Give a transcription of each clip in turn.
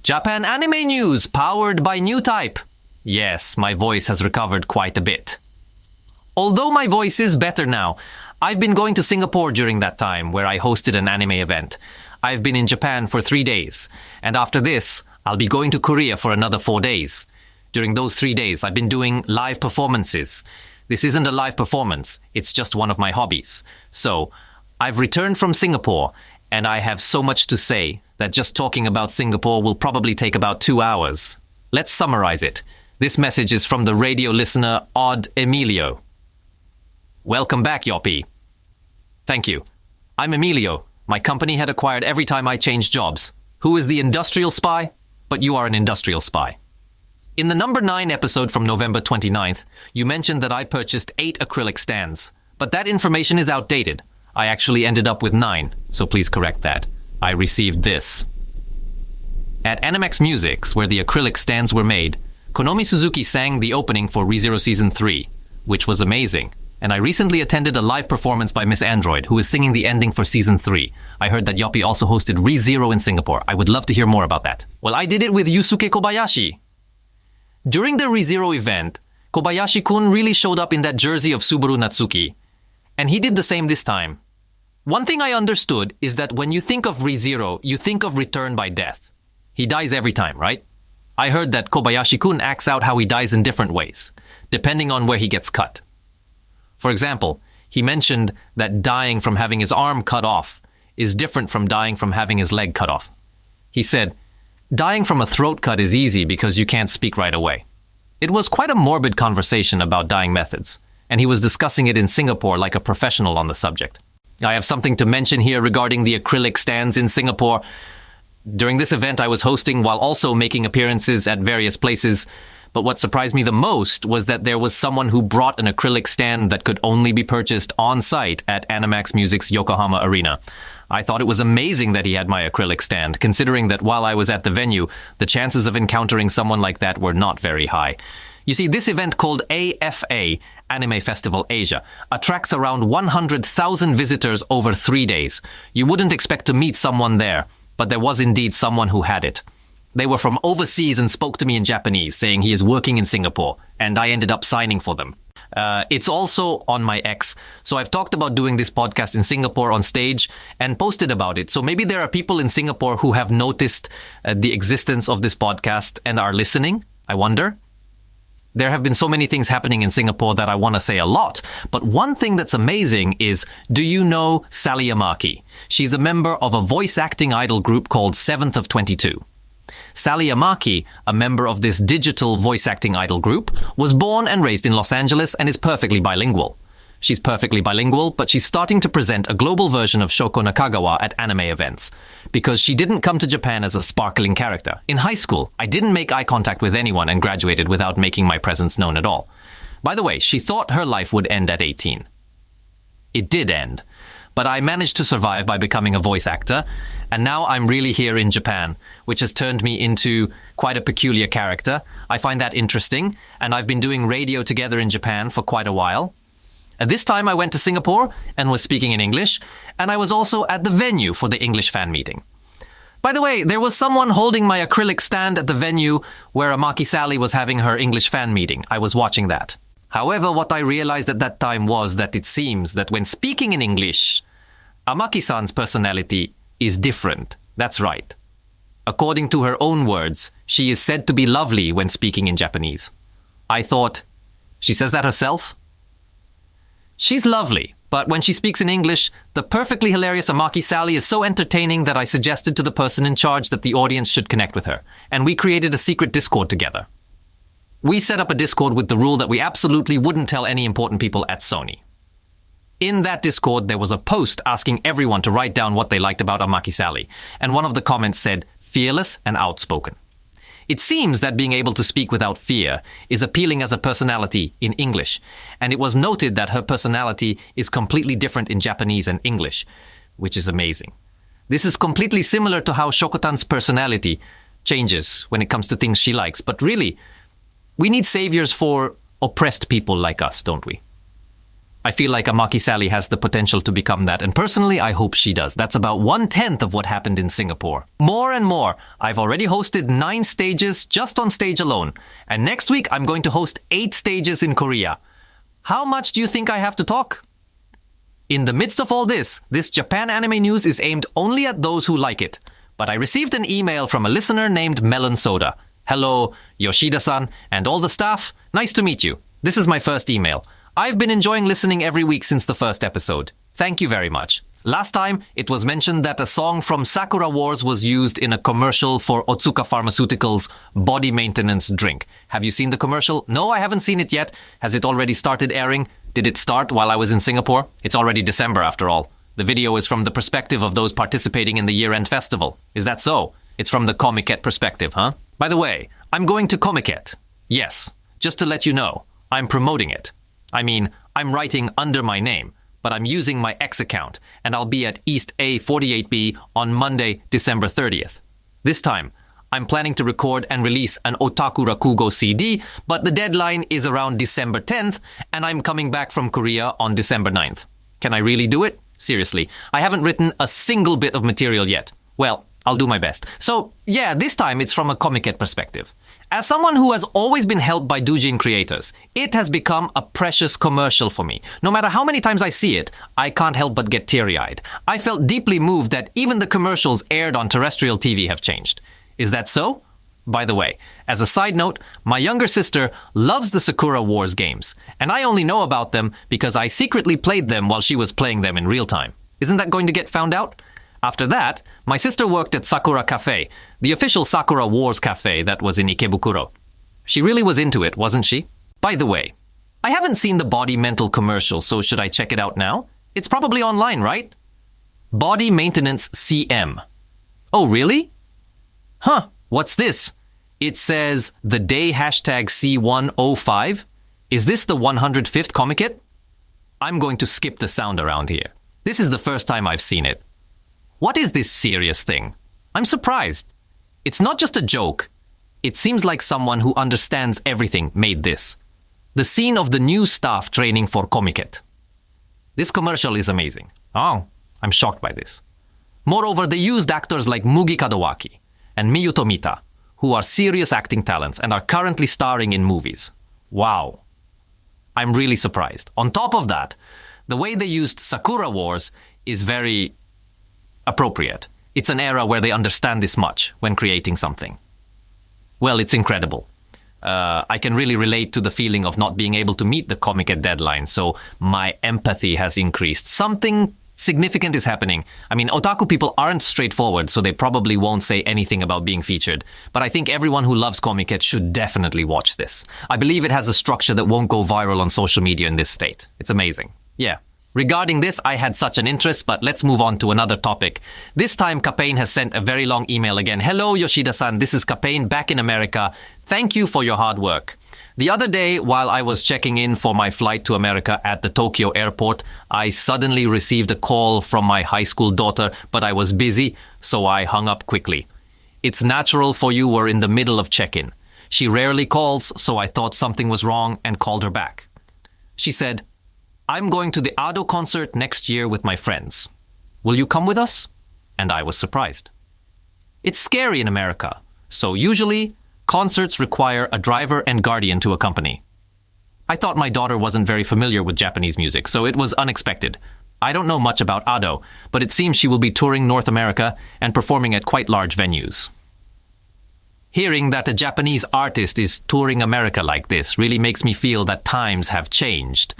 Japan anime news powered by Newtype. Yes, my voice has recovered quite a bit. Although my voice is better now, I've been going to Singapore during that time where I hosted an anime event. I've been in Japan for 3 days, and after this, I'll be going to Korea for another 4 days. During those 3 days, I've been doing live performances. This isn't a live performance, it's just one of my hobbies. So, I've returned from Singapore, and I have so much to say that just talking about Singapore will probably take about 2 hours. Let's summarize it. This message is from the radio listener Odd Emilio. Welcome back, Yoppie. Thank you. I'm Emilio. My company had acquired every time I changed jobs. Who is the industrial spy? But you are an industrial spy. In the number 9 episode from November 29th, you mentioned that I purchased 8 acrylic stands. But that information is outdated. I actually ended up with 9, so please correct that. I received this. At Animax Musics, where the acrylic stands were made, Konomi Suzuki sang the opening for ReZero Season 3, which was amazing. And I recently attended a live performance by Miss Android, who is singing the ending for Season 3. I heard that Yoppie also hosted ReZero in Singapore. I would love to hear more about that. Well, I did it with Yusuke Kobayashi. During the ReZero event, Kobayashi-kun really showed up in that jersey of Subaru Natsuki. And he did the same this time. One thing I understood is that when you think of ReZero, you think of return by death. He dies every time, right? I heard that Kobayashi-kun acts out how he dies in different ways, depending on where he gets cut. For example, he mentioned that dying from having his arm cut off is different from dying from having his leg cut off. He said, dying from a throat cut is easy because you can't speak right away. It was quite a morbid conversation about dying methods, and he was discussing it in Singapore like a professional on the subject. I have something to mention here regarding the acrylic stands in Singapore. During this event, I was hosting while also making appearances at various places. But what surprised me the most was that there was someone who brought an acrylic stand that could only be purchased on site at Animax Music's Yokohama Arena. I thought it was amazing that he had my acrylic stand, considering that while I was at the venue, the chances of encountering someone like that were not very high. You see, this event called AFA, Anime Festival Asia, attracts around 100,000 visitors over 3 days. You wouldn't expect to meet someone there, but there was indeed someone who had it. They were from overseas and spoke to me in Japanese, saying he is working in Singapore, and I ended up signing for them. It's also on my X, so I've talked about doing this podcast in Singapore on stage and posted about it. So maybe there are people in Singapore who have noticed the existence of this podcast and are listening, I wonder. There have been so many things happening in Singapore that I want to say a lot, but one thing that's amazing is, do you know Sally Amaki? She's a member of a voice acting idol group called 7th of 22. Sally Amaki, a member of this digital voice acting idol group, was born and raised in Los Angeles and is perfectly bilingual. She's perfectly bilingual, but she's starting to present a global version of Shoko Nakagawa at anime events. Because she didn't come to Japan as a sparkling character. In high school, I didn't make eye contact with anyone and graduated without making my presence known at all. By the way, she thought her life would end at 18. It did end. But I managed to survive by becoming a voice actor, and now I'm really here in Japan, which has turned me into quite a peculiar character. I find that interesting, and I've been doing radio together in Japan for quite a while. At this time, I went to Singapore and was speaking in English, and I was also at the venue for the English fan meeting. By the way, there was someone holding my acrylic stand at the venue where Amaki Sally was having her English fan meeting. I was watching that. However, what I realized at that time was that it seems that when speaking in English, Amaki-san's personality is different. That's right. According to her own words, she is said to be lovely when speaking in Japanese. I thought, she says that herself? She's lovely, but when she speaks in English, the perfectly hilarious Amaki Sally is so entertaining that I suggested to the person in charge that the audience should connect with her, and we created a secret Discord together. We set up a Discord with the rule that we absolutely wouldn't tell any important people at Sony. In that Discord, there was a post asking everyone to write down what they liked about Amaki Sally, and one of the comments said, fearless and outspoken. It seems that being able to speak without fear is appealing as a personality in English, and it was noted that her personality is completely different in Japanese and English, which is amazing. This is completely similar to how Shokotan's personality changes when it comes to things she likes, but really, we need saviors for oppressed people like us, don't we? I feel like Amaki Sally has the potential to become that, and personally, I hope she does. That's about 1/10 of what happened in Singapore. More and more. I've already hosted 9 stages just on stage alone, and next week I'm going to host 8 stages in Korea. How much do you think I have to talk? In the midst of all this Japan anime news is aimed only at those who like it. But I received an email from a listener named Melon Soda. Hello, Yoshida-san, and all the staff. Nice to meet you. This is my first email. I've been enjoying listening every week since the first episode. Thank you very much. Last time, it was mentioned that a song from Sakura Wars was used in a commercial for Otsuka Pharmaceuticals' body maintenance drink. Have you seen the commercial? No, I haven't seen it yet. Has it already started airing? Did it start while I was in Singapore? It's already December after all. The video is from the perspective of those participating in the year-end festival. Is that so? It's from the Comiket perspective, huh? By the way, I'm going to Comiket. Yes, just to let you know, I'm promoting it. I mean, I'm writing under my name, but I'm using my X account, and I'll be at East A48B on Monday, December 30th. This time, I'm planning to record and release an Otaku Rakugo CD, but the deadline is around December 10th, and I'm coming back from Korea on December 9th. Can I really do it? Seriously, I haven't written a single bit of material yet. Well, I'll do my best. So, yeah, this time it's from a Comiket perspective. As someone who has always been helped by doujin creators, it has become a precious commercial for me. No matter how many times I see it, I can't help but get teary-eyed. I felt deeply moved that even the commercials aired on terrestrial TV have changed. Is that so? By the way, as a side note, my younger sister loves the Sakura Wars games, and I only know about them because I secretly played them while she was playing them in real time. Isn't that going to get found out? After that, my sister worked at Sakura Cafe, the official Sakura Wars cafe that was in Ikebukuro. She really was into it, wasn't she? By the way, I haven't seen the Body Mental commercial, so should I check it out now? It's probably online, right? Body Maintenance CM. Oh, really? Huh, what's this? It says the day hashtag C105. Is this the 105th Comiket? I'm going to skip the sound around here. This is the first time I've seen it. What is this serious thing? I'm surprised. It's not just a joke. It seems like someone who understands everything made this. The scene of the new staff training for Comiket. This commercial is amazing. Oh, I'm shocked by this. Moreover, they used actors like Mugi Kadowaki and Miyu Tomita, who are serious acting talents and are currently starring in movies. Wow. I'm really surprised. On top of that, the way they used Sakura Wars is very appropriate. It's an era where they understand this much when creating something. Well, it's incredible. I can really relate to the feeling of not being able to meet the Comiket deadline, so my empathy has increased. Something significant is happening. I mean, otaku people aren't straightforward, so they probably won't say anything about being featured. But I think everyone who loves Comiket should definitely watch this. I believe it has a structure that won't go viral on social media in this state. It's amazing. Yeah. Regarding this, I had such an interest, but let's move on to another topic. This time, Kapain has sent a very long email again. Hello, Yoshida-san. This is Kapain back in America. Thank you for your hard work. The other day, while I was checking in for my flight to America at the Tokyo airport, I suddenly received a call from my high school daughter, but I was busy, so I hung up quickly. It's natural, for you were in the middle of check-in. She rarely calls, so I thought something was wrong and called her back. She said, I'm going to the Ado concert next year with my friends. Will you come with us? And I was surprised. It's scary in America, so usually concerts require a driver and guardian to accompany. I thought my daughter wasn't very familiar with Japanese music, so it was unexpected. I don't know much about Ado, but it seems she will be touring North America and performing at quite large venues. Hearing that a Japanese artist is touring America like this really makes me feel that times have changed.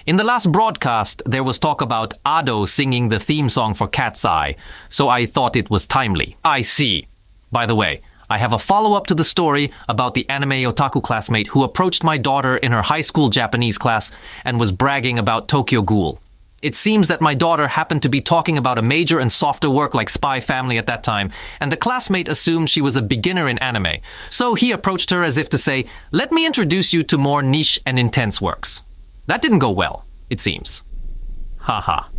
In the last broadcast, there was talk about Ado singing the theme song for Cat's Eye, so I thought it was timely. I see. By the way, I have a follow-up to the story about the anime otaku classmate who approached my daughter in her high school Japanese class and was bragging about Tokyo Ghoul. It seems that my daughter happened to be talking about a major and softer work like Spy Family at that time, and the classmate assumed she was a beginner in anime. So he approached her as if to say, let me introduce you to more niche and intense works. That didn't go well, it seems. Haha.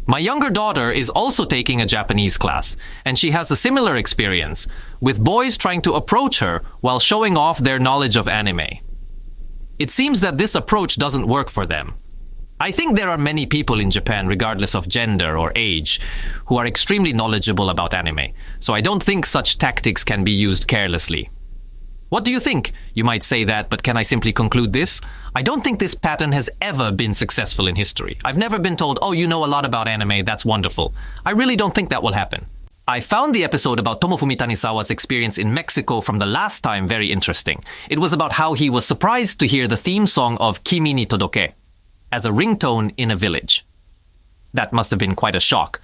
My younger daughter is also taking a Japanese class, and she has a similar experience, with boys trying to approach her while showing off their knowledge of anime. It seems that this approach doesn't work for them. I think there are many people in Japan, regardless of gender or age, who are extremely knowledgeable about anime, so I don't think such tactics can be used carelessly. What do you think? You might say that, but can I simply conclude this? I don't think this pattern has ever been successful in history. I've never been told, oh, you know a lot about anime, that's wonderful. I really don't think that will happen. I found the episode about Tomofumi Tanisawa's experience in Mexico from the last time very interesting. It was about how he was surprised to hear the theme song of Kimi ni Todoke as a ringtone in a village. That must have been quite a shock.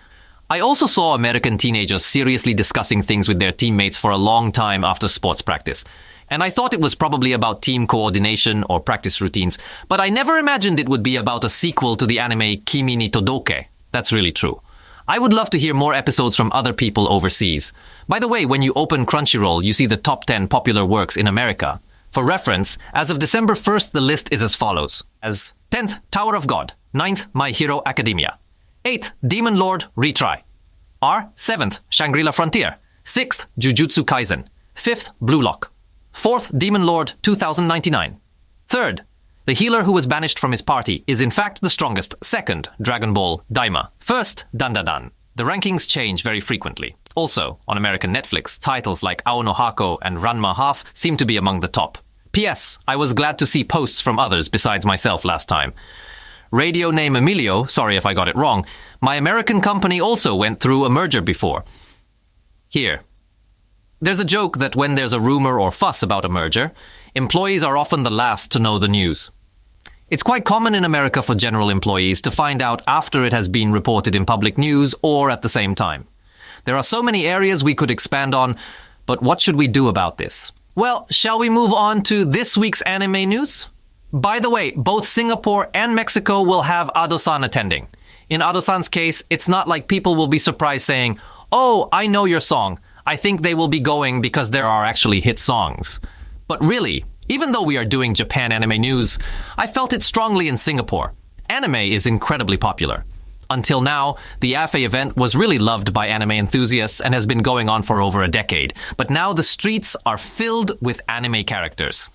I also saw American teenagers seriously discussing things with their teammates for a long time after sports practice. And I thought it was probably about team coordination or practice routines, but I never imagined it would be about a sequel to the anime Kimi ni Todoke. That's really true. I would love to hear more episodes from other people overseas. By the way, when you open Crunchyroll, you see the top 10 popular works in America. For reference, as of December 1st, the list is as follows. As 10th, Tower of God. 9th, My Hero Academia. 8th, Demon Lord Retry. 7th, Shangri-La Frontier. 6th, Jujutsu Kaisen. 5th, Blue Lock. 4th, Demon Lord 2099. 3rd, the healer who was banished from his party is in fact the strongest. 2nd, Dragon Ball Daima. 1st, Dandadan. The rankings change very frequently. Also, on American Netflix, titles like Ao no Hako and Ranma Half seem to be among the top. P.S. I was glad to see posts from others besides myself last time. Radio name Emilio, sorry if I got it wrong, my American company also went through a merger before. Here. There's a joke that when there's a rumor or fuss about a merger, employees are often the last to know the news. It's quite common in America for general employees to find out after it has been reported in public news or at the same time. There are so many areas we could expand on, but what should we do about this? Well, shall we move on to this week's anime news? By the way, both Singapore and Mexico will have Ado-san attending. In Ado-san's case, it's not like people will be surprised saying, oh, I know your song. I think they will be going because there are actually hit songs. But really, even though we are doing Japan anime news, I felt it strongly in Singapore. Anime is incredibly popular. Until now, the AFE event was really loved by anime enthusiasts and has been going on for over a decade. But now the streets are filled with anime characters.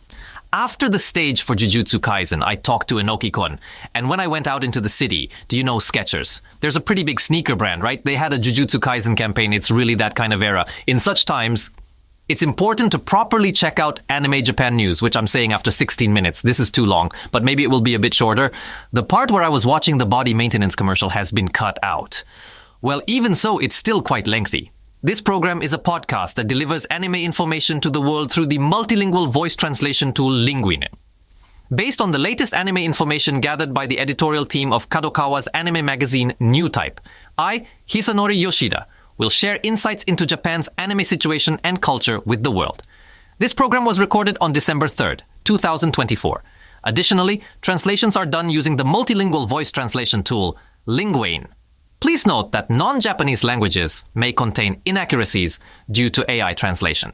After the stage for Jujutsu Kaisen, I talked to Inoki-kun, and when I went out into the city, do you know Skechers? There's a pretty big sneaker brand, right? They had a Jujutsu Kaisen campaign. It's really that kind of era. In such times, it's important to properly check out Anime Japan News, which I'm saying after 16 minutes. This is too long, but maybe it will be a bit shorter. The part where I was watching the body maintenance commercial has been cut out. Well, even so, it's still quite lengthy. This program is a podcast that delivers anime information to the world through the multilingual voice translation tool Lingueene. Based on the latest anime information gathered by the editorial team of KADOKAWA's anime magazine Newtype, I, Hisanori Yoshida, will share insights into Japan's anime situation and culture with the world. This program was recorded on December 3rd, 2024. Additionally, translations are done using the multilingual voice translation tool Lingueene. Please note that non-Japanese languages may contain inaccuracies due to AI translation.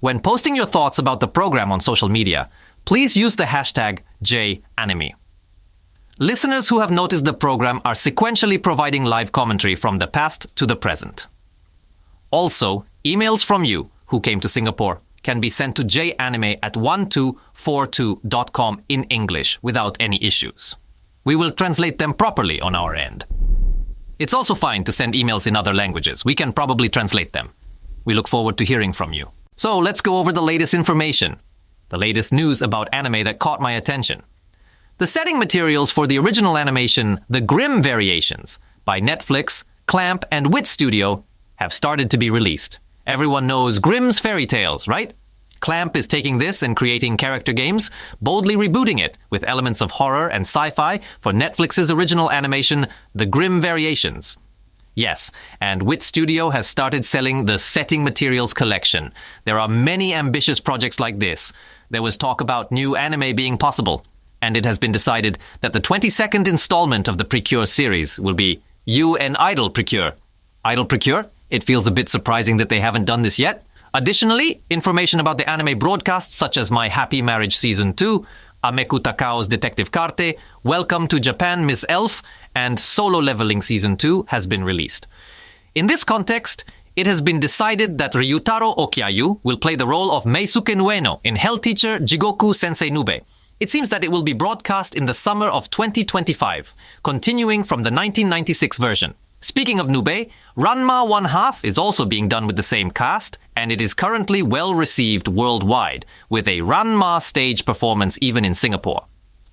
When posting your thoughts about the program on social media, please use the hashtag #JAnime. Listeners who have noticed the program are sequentially providing live commentary from the past to the present. Also, emails from you who came to Singapore can be sent to janime@1242.com in English without any issues. We will translate them properly on our end. It's also fine to send emails in other languages. We can probably translate them. We look forward to hearing from you. So let's go over the latest information. The latest news about anime that caught my attention. The setting materials for the original animation, The Grimm Variations, by Netflix, Clamp, and Wit Studio, have started to be released. Everyone knows Grimm's fairy tales, right? Clamp is taking this and creating character games, boldly rebooting it with elements of horror and sci-fi for Netflix's original animation, The Grimm Variations. Yes, and Wit Studio has started selling the Setting Materials Collection. There are many ambitious projects like this. There was talk about new anime being possible, and it has been decided that the 22nd installment of the Precure series will be You and Idol Precure. Idol Precure? It feels a bit surprising that they haven't done this yet. Additionally, information about the anime broadcasts such as My Happy Marriage Season 2, Ameku Takao's Detective Carte, Welcome to Japan Miss Elf, and Solo Leveling Season 2 has been released. In this context, it has been decided that Ryutaro Okiayu will play the role of Meisuke Nueno in Hell Teacher Jigoku Sensei Nube, It seems that it will be broadcast in the summer of 2025, continuing from the 1996 version. Speaking of Nube, Ranma 1/2 is also being done with the same cast, and it is currently well received worldwide, with a Ranma stage performance even in Singapore.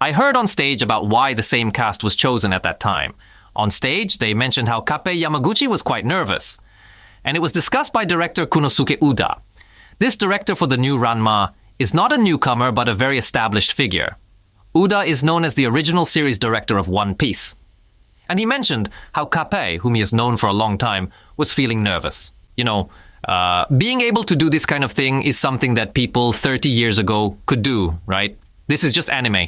I heard on stage about why the same cast was chosen at that time. On stage, they mentioned how Kappei Yamaguchi was quite nervous. And it was discussed by director Kunosuke Uda. This director for the new Ranma is not a newcomer but a very established figure. Uda is known as the original series director of One Piece. And he mentioned how Kappei, whom he has known for a long time, was feeling nervous. Being able to do this kind of thing is something that people 30 years ago could do, right? This is just anime.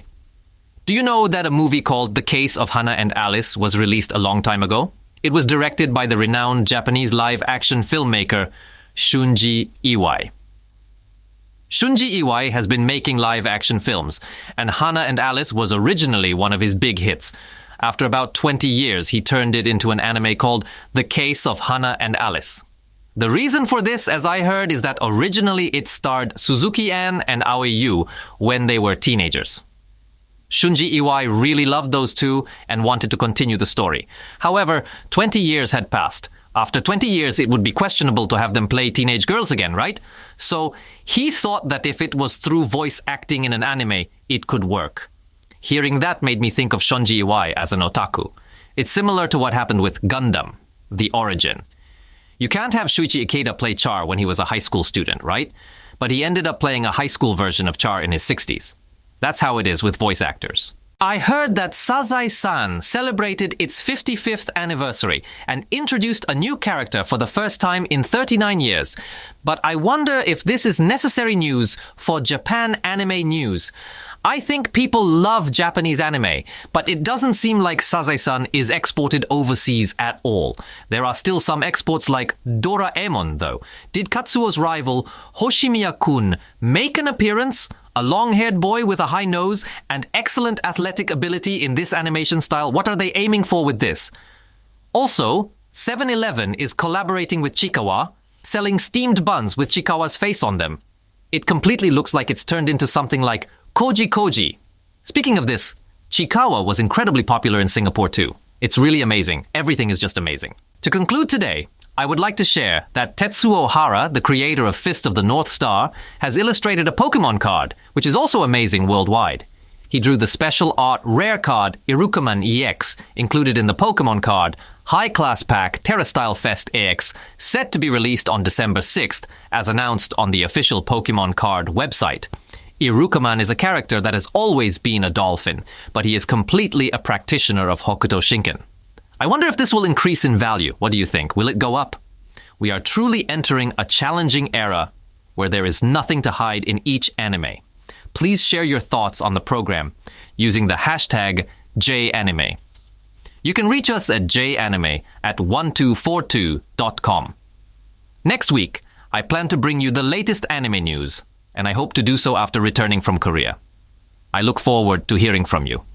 Do you know that a movie called The Case of Hana and Alice was released a long time ago? It was directed by the renowned Japanese live-action filmmaker Shunji Iwai. Shunji Iwai has been making live-action films, and Hana and Alice was originally one of his big hits. After about 20 years, he turned it into an anime called The Case of Hana and Alice. The reason for this, as I heard, is that originally it starred Suzuki-an and Aoi Yu when they were teenagers. Shunji Iwai really loved those two and wanted to continue the story. However, 20 years had passed. After 20 years, it would be questionable to have them play teenage girls again, right? So he thought that if it was through voice acting in an anime, it could work. Hearing that made me think of Shunji Iwai as an otaku. It's similar to what happened with Gundam, The Origin. You can't have Shuichi Ikeda play Char when he was a high school student, right? But he ended up playing a high school version of Char in his 60s. That's how it is with voice actors. I heard that Sazai-san celebrated its 55th anniversary and introduced a new character for the first time in 39 years. But I wonder if this is necessary news for Japan anime news. I think people love Japanese anime, but it doesn't seem like Sazai-san is exported overseas at all. There are still some exports like Doraemon, though. Did Katsuo's rival, Hoshimiya-kun, make an appearance? A long-haired boy with a high nose and excellent athletic ability in this animation style. What are they aiming for with this? Also, 7-Eleven is collaborating with Chikawa, selling steamed buns with Chikawa's face on them. It completely looks like it's turned into something like Koji Koji. Speaking of this, Chikawa was incredibly popular in Singapore too. It's really amazing. Everything is just amazing. To conclude today, I would like to share that Tetsuo Hara, the creator of Fist of the North Star, has illustrated a Pokemon card, which is also amazing worldwide. He drew the special art rare card Irukuman EX, included in the Pokemon card High Class Pack Terrastyle Fest EX, set to be released on December 6th, as announced on the official Pokemon card website. Irukuman is a character that has always been a dolphin, but he is completely a practitioner of Hokuto Shinken. I wonder if this will increase in value. What do you think? Will it go up? We are truly entering a challenging era where there is nothing to hide in each anime. Please share your thoughts on the program using the hashtag JAnime. You can reach us at janime@1242.com. Next week, I plan to bring you the latest anime news, and I hope to do so after returning from Korea. I look forward to hearing from you.